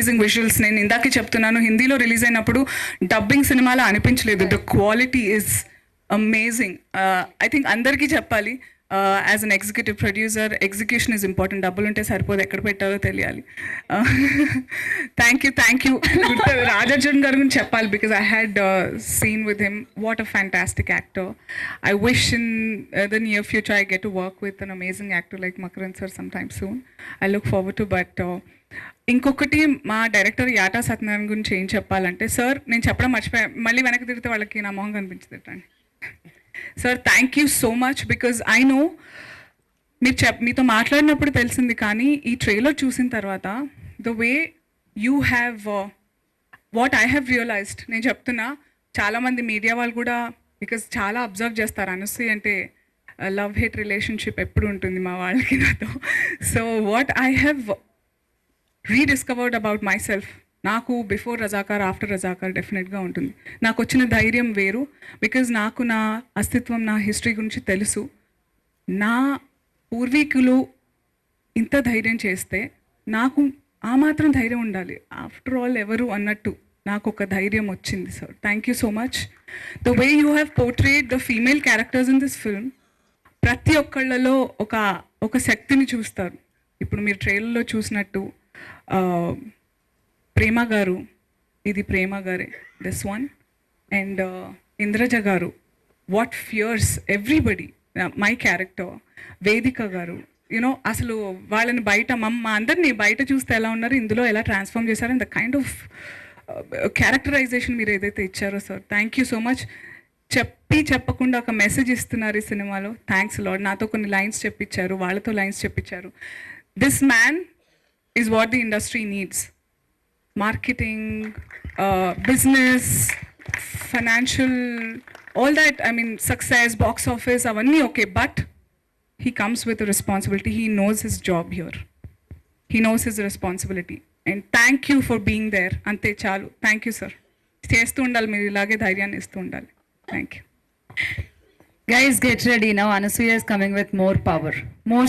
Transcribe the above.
Amazing visuals. నేను ఇందాకే చెప్తున్నాను, హిందీలో రిలీజ్ అయినప్పుడు డబ్బింగ్ సినిమాలో అనిపించలేదు. The quality is amazing. I think అందరికీ చెప్పాలి, as an executive producer, execution is important. డబ్బులు ఉంటే సరిపోదు, ఎక్కడ పెట్టాలో తెలియాలి. Thank you. రాజార్జున్ గారి గురించి చెప్పాలి, because I had seen with him. What a fantastic actor. I wish in the near future I get to work with an amazing actor like Makarand sir some time soon. I look forward to. But ఇంకొకటి, మా director యాటా Satyanarayana గురించి ఏం చెప్పాలంటే, sir నేను చెప్పడం మర్చిపోయా, మళ్ళీ వెనక్కి తిరిగితే వాళ్ళకి నా మొహం కనిపించదు. Sir thank you so much, because I know మీతో మాట్లాడినప్పుడు తెలిసింది, కానీ ఈ ట్రైలర్ చూసిన తర్వాత the way you have what I have realised. నేను చెప్తున్నా, చాలామంది మీడియా వాళ్ళు కూడా, బికాజ్ చాలా అబ్జర్వ్ చేస్తారు, అనసూయ అంటే లవ్ హేట్ రిలేషన్షిప్ ఎప్పుడు ఉంటుంది మా వాళ్ళకి నాతో. So what I have rediscovered about my self, నాకు బిఫోర్ రజాకార్, ఆఫ్టర్ రజాకార్ డెఫినెట్గా ఉంటుంది. నాకు వచ్చిన ధైర్యం వేరు, బికాజ్ నాకు నా అస్తిత్వం, నా హిస్టరీ గురించి తెలుసు. నా పూర్వీకులు ఇంత ధైర్యం చేస్తే నాకు ఆ మాత్రం ధైర్యం ఉండాలి. ఆఫ్టర్ ఆల్ ఎవరు అన్నట్టు నాకు ఒక ధైర్యం వచ్చింది. Sir thank you so much. The way you have portrayed the female characters in this film, ప్రతి ఒక్కళ్ళలో ఒక శక్తిని చూస్తారు. ఇప్పుడు మీరు ట్రైలర్లో చూసినట్టు ప్రేమ గారు, ఇది ప్రేమ గారే, దిస్ వన్. అండ్ ఇంద్రజ గారు, what fears everybody. My character వేదిక గారు, యూనో అసలు వాళ్ళని బయట మా అందరినీ బయట చూస్తే ఎలా ఉన్నారు, ఇందులో ఎలా ట్రాన్స్ఫార్మ్ చేశారు. And the kind of characterisation మీరు ఏదైతే ఇచ్చారో sir, thank you so much. చెప్పకుండా ఒక మెసేజ్ ఇస్తున్నారు ఈ సినిమాలో. Thanks lord. నాతో కొన్ని లైన్స్ చెప్పించారు, వాళ్ళతో లైన్స్ చెప్పించారు. This man is what the industry needs. Marketing, business, financial, all that, I mean, success, box office, avanni okay, but he comes with a responsibility. He knows his job here. He knows his responsibility. And thank you for being there. Ante chalu. Thank you, sir. చేస్తూ ఉండాలి, మీరు ఇలాగే ధైర్యాన్ని ఇస్తూ ఉండాలి. Thank you. Guys, get ready now. Anasuya is coming with more power, more